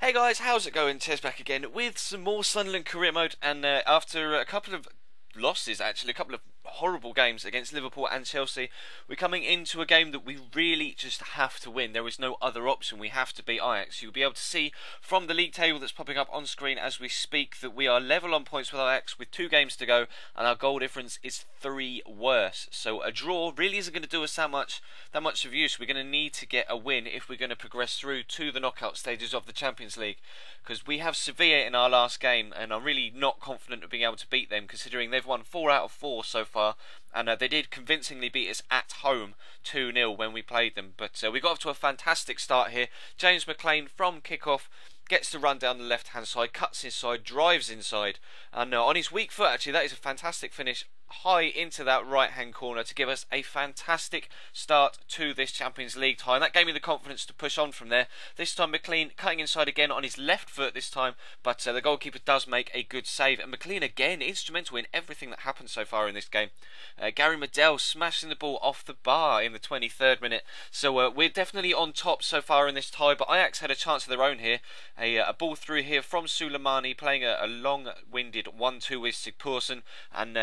Hey guys, how's it going? Tez back again with some more Sunderland career mode, and after a couple of losses, actually, a couple of horrible games against Liverpool and Chelsea, we're coming into a game that we really just have to win. There is no other option. We have to beat Ajax. You'll be able to see from the league table that's popping up on screen as we speak that we are level on points with Ajax with 2 games to go, and our goal difference is 3 worse. So a draw really isn't going to do us that much of use. We're going to need to get a win if we're going to progress through to the knockout stages of the Champions League, because we have Sevilla in our last game, and I'm really not confident of being able to beat them, considering they've won 4 out of 4 so far, and they did convincingly beat us at home 2-0 when we played them. But we got off to a fantastic start here. James McLean from kick-off gets to run down the left-hand side, cuts inside, drives inside, and on his weak foot, actually, that is a fantastic finish high into that right-hand corner to give us a fantastic start to this Champions League tie, and that gave me the confidence to push on from there. This time McLean cutting inside again on his left foot this time, but the goalkeeper does make a good save, and McLean again instrumental in everything that happened so far in this game. Gary Medel smashing the ball off the bar in the 23rd minute, so we're definitely on top so far in this tie, but Ajax had a chance of their own here. A ball through here from Suleimani, playing a long-winded 1-2 with Sigpoursen, and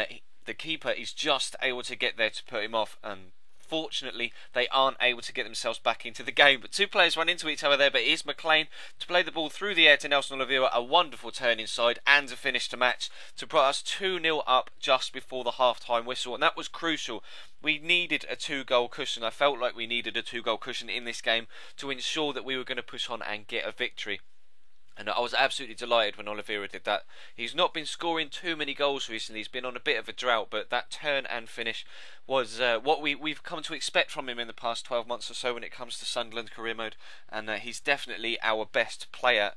the keeper is just able to get there to put him off, and fortunately they aren't able to get themselves back into the game. But 2 players run into each other there, but it is McLean to play the ball through the air to Nelson Oliveira, a wonderful turn inside and a finish to match to put us 2-0 up just before the half-time whistle, and that was crucial. We needed a 2-goal cushion. I felt like we needed a 2-goal cushion in this game to ensure that we were going to push on and get a victory. And I was absolutely delighted when Oliveira did that. He's not been scoring too many goals recently. He's been on a bit of a drought, but that turn and finish was what we've come to expect from him in the past 12 months or so when it comes to Sunderland career mode. And he's definitely our best player.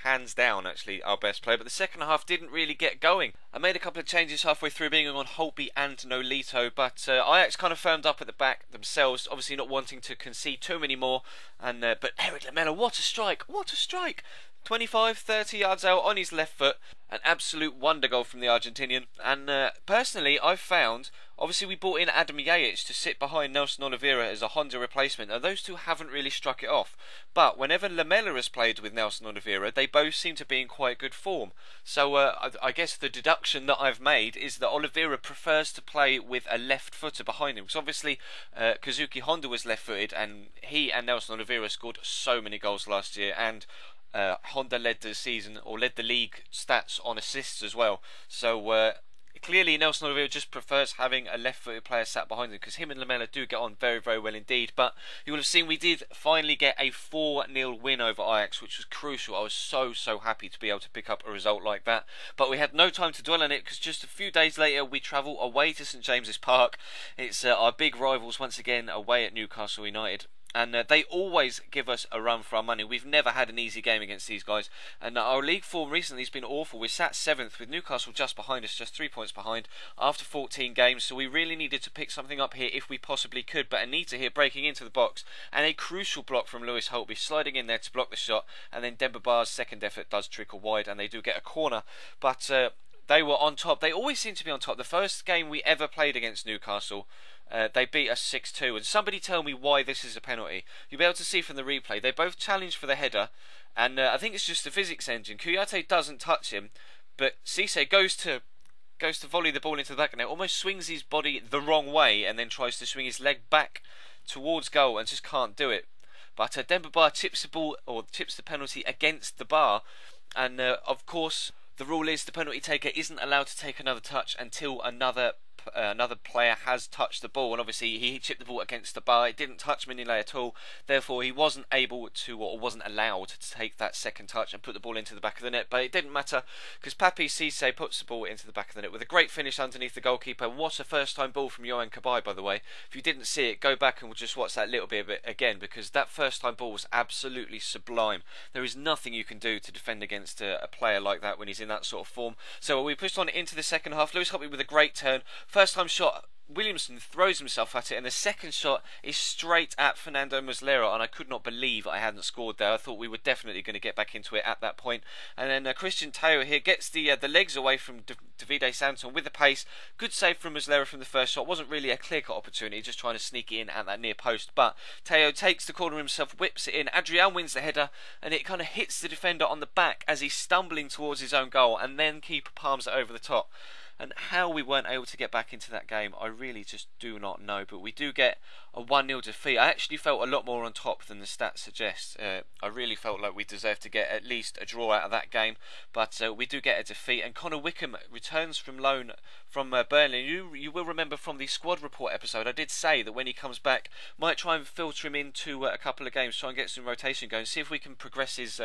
Hands down, actually, our best player. But the second half didn't really get going. I made a couple of changes halfway through, being on Holtby and Nolito, but Ajax kind of firmed up at the back themselves, obviously not wanting to concede too many more. And but Eric Lamela, what a strike! What a strike! 25-30 yards out on his left foot, an absolute wonder goal from the Argentinian. And personally, I've found, obviously we brought in Adam Yajic to sit behind Nelson Oliveira as a Honda replacement, and those two haven't really struck it off. But whenever Lamela has played with Nelson Oliveira, they both seem to be in quite good form. So I guess the deduction that I've made is that Oliveira prefers to play with a left footer behind him, because obviously Kazuki Honda was left footed, and he and Nelson Oliveira scored so many goals last year, and Honda led the season, or led the league stats on assists as well. So clearly Nelson Oliveira just prefers having a left-footed player sat behind him, because him and Lamela do get on very, very well indeed. But you will have seen we did finally get a 4-0 win over Ajax, which was crucial. I was so happy to be able to pick up a result like that. But we had no time to dwell on it, because just a few days later we travel away to St James's Park. It's our big rivals once again away at Newcastle United. And they always give us a run for our money. We've never had an easy game against these guys. And our league form recently has been awful. We're sat 7th with Newcastle just behind us, just 3 points behind after 14 games. So we really needed to pick something up here if we possibly could. But Anita here breaking into the box. And a crucial block from Lewis Holtby, sliding in there to block the shot. And then Demba Ba's second effort does trickle wide, and they do get a corner. But they were on top. They always seem to be on top. The first game we ever played against Newcastle, they beat us 6-2, and somebody tell me why this is a penalty. You'll be able to see from the replay, they both challenged for the header, and I think it's just the physics engine. Kouyaté doesn't touch him, but Cisse goes to volley the ball into the back, and it almost swings his body the wrong way, and then tries to swing his leg back towards goal, and just can't do it. But Demba Ba tips the ball, or tips the penalty against the bar, and of course the rule is the penalty taker isn't allowed to take another touch until another player has touched the ball, and obviously he chipped the ball against the bar. It didn't touch Minile at all, therefore he wasn't able to, or wasn't allowed to take that second touch and put the ball into the back of the net. But it didn't matter, because Papi Cisse puts the ball into the back of the net with a great finish underneath the goalkeeper. What a first time ball from Yohan Cabaye, by the way. If you didn't see it, go back and we'll just watch that little bit of it again, because that first time ball was absolutely sublime. There is nothing you can do to defend against a player like that when he's in that sort of form. So we pushed on into the second half. Lewis Holtby with a great turn First time shot, Williamson throws himself at it, and the second shot is straight at Fernando Muslera, and I could not believe I hadn't scored there. I thought we were definitely going to get back into it at that point. And then Christian Teo here gets the legs away from Davide Santon with the pace. Good save from Muslera from the first shot. Wasn't really a clear-cut opportunity, just trying to sneak it in at that near post. But Teo takes the corner himself, whips it in. Adrian wins the header, and it kind of hits the defender on the back as he's stumbling towards his own goal, and then keeper palms it over the top. And how we weren't able to get back into that game, I really just do not know. But we do get a 1-0 defeat. I actually felt a lot more on top than the stats suggest. I really felt like we deserved to get at least a draw out of that game. But we do get a defeat. And Connor Wickham returns from loan from Burnley. You will remember from the squad report episode, I did say that when he comes back, might try and filter him into a couple of games, try and get some rotation going, see if we can progress his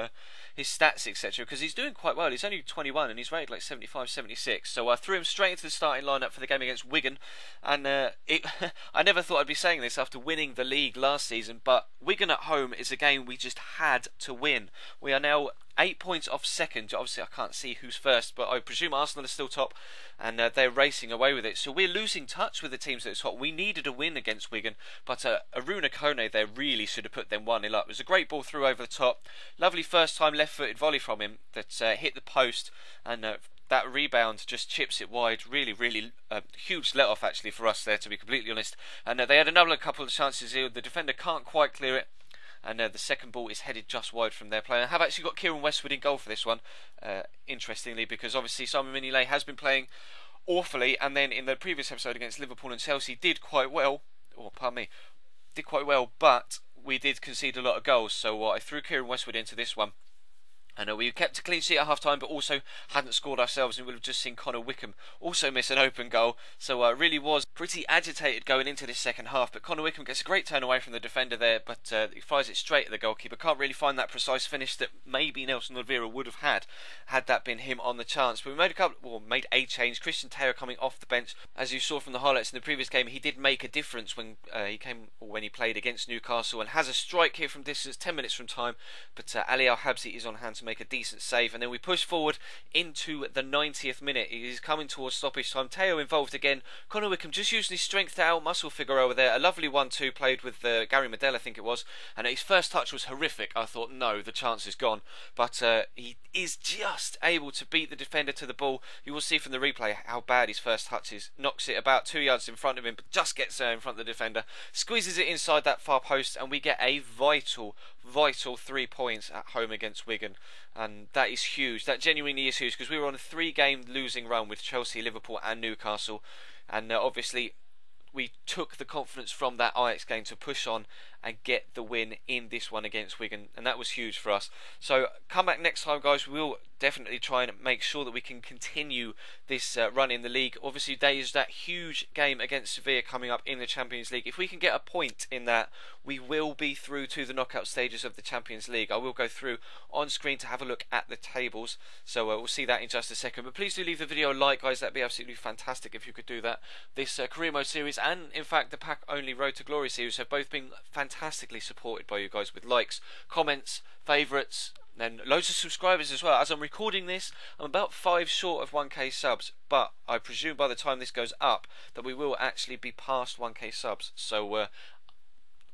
stats, etc. Because he's doing quite well. He's only 21 and he's rated like 75, 76. So I threw him straight into the starting lineup for the game against Wigan. And I never thought I'd be saying this after winning the league last season, but Wigan at home is a game we just had to win. We are now 8 points off second. Obviously I can't see who's first, but I presume Arsenal are still top, and they're racing away with it. So we're losing touch with the teams that are top. We needed a win against Wigan, but Aruna Kone there really should have put them 1-0 up. It was a great ball through over the top. Lovely first time left-footed volley from him that hit the post, and that rebound just chips it wide. Really huge let-off actually for us there, to be completely honest. And they had another couple of chances here. The defender can't quite clear it, and the second ball is headed just wide from their player. I have actually got Kieran Westwood in goal for this one, interestingly, because obviously Simon Mignolet has been playing awfully, and then in the previous episode against Liverpool and Chelsea did quite well, but we did concede a lot of goals, so I threw Kieran Westwood into this one. And we kept a clean sheet at half time, but also hadn't scored ourselves, and we would have just seen Connor Wickham also miss an open goal. So I really was pretty agitated going into this second half. But Connor Wickham gets a great turn away from the defender there, but he fires it straight at the goalkeeper. Can't really find that precise finish that maybe Nelson Oliveira would have had that been him on the chance. But we made a change. Christian Teo coming off the bench, as you saw from the highlights in the previous game. He did make a difference when he played against Newcastle, and has a strike here from distance, 10 minutes from time. But Ali Al Habsi is on hand to make a decent save, and then we push forward into the 90th minute. He's coming towards stoppage time. Teo involved again. Connor Wickham just using his strength to out-muscle figure over there. A lovely 1-2 played with Gary Medell, I think it was, and his first touch was horrific. I thought, no, the chance is gone, but he is just able to beat the defender to the ball. You will see from the replay how bad his first touch is. Knocks it about 2 yards in front of him, but just gets there in front of the defender, squeezes it inside that far post, and we get a vital 3 points at home against Wigan. And that is huge. That genuinely is huge, because we were on a 3-game losing run with Chelsea, Liverpool and Newcastle, and obviously we took the confidence from that Ajax game to push on and get the win in this one against Wigan, and that was huge for us. So come back next time, guys. We'll definitely try and make sure that we can continue this run in the league. Obviously there is that huge game against Sevilla coming up in the Champions League. If we can get a point in that, we will be through to the knockout stages of the Champions League. I will go through on screen to have a look at the tables, so we'll see that in just a second. But please do leave the video a like, guys. That'd be absolutely fantastic if you could do that. This career mode series and in fact the pack only Road to Glory series have both been fantastically supported by you guys, with likes, comments, favourites, and loads of subscribers as well. As I'm recording this, I'm about 5 short of 1k subs, but I presume by the time this goes up that we will actually be past 1k subs. So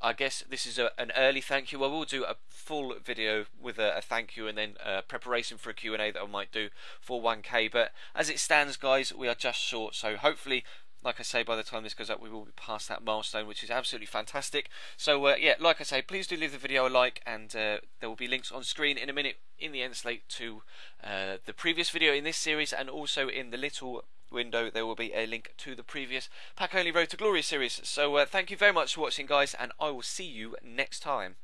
I guess this is an early thank you. I will do a full video with a thank you, and then preparation for a Q&A that I might do for 1k. But as it stands, guys, we are just short, so hopefully, like I say, by the time this goes up, we will be past that milestone, which is absolutely fantastic. So yeah, like I say, please do leave the video a like, and there will be links on screen in a minute in the end slate to the previous video in this series, and also in the little window there will be a link to the previous pack only Road to Glory series. So thank you very much for watching, guys, and I will see you next time.